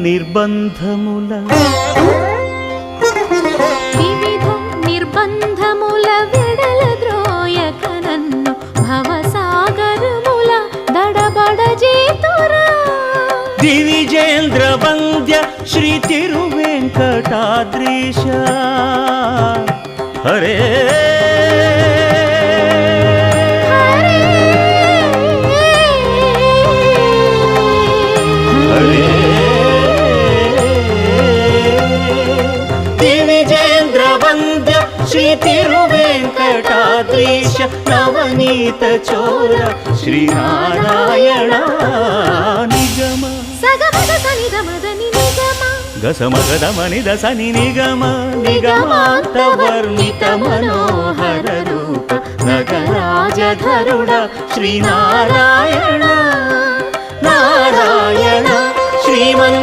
నిర్బంధముల వివిధ నిర్బంధముల విడల ద్రోయక నన్ను భవసాగరముల దడబడ జీతురా దివిజేంద్ర వంద్య శ్రీ తిరువెంకటాద్రీశ హరే దివిజేంద్ర వంద్య శ్రీ తిరువెంకటాద్రీశ నవనీత చోర శ్రీనారాయణ నిగమ సగమద సనిద మదని నిగమ గసమగదమని దసని నిగమ నిగమాంత వర్ణిత మనోహర రూప నగరాజధరుడ శ్రీనారాయణ నారాయణ శ్రీమన్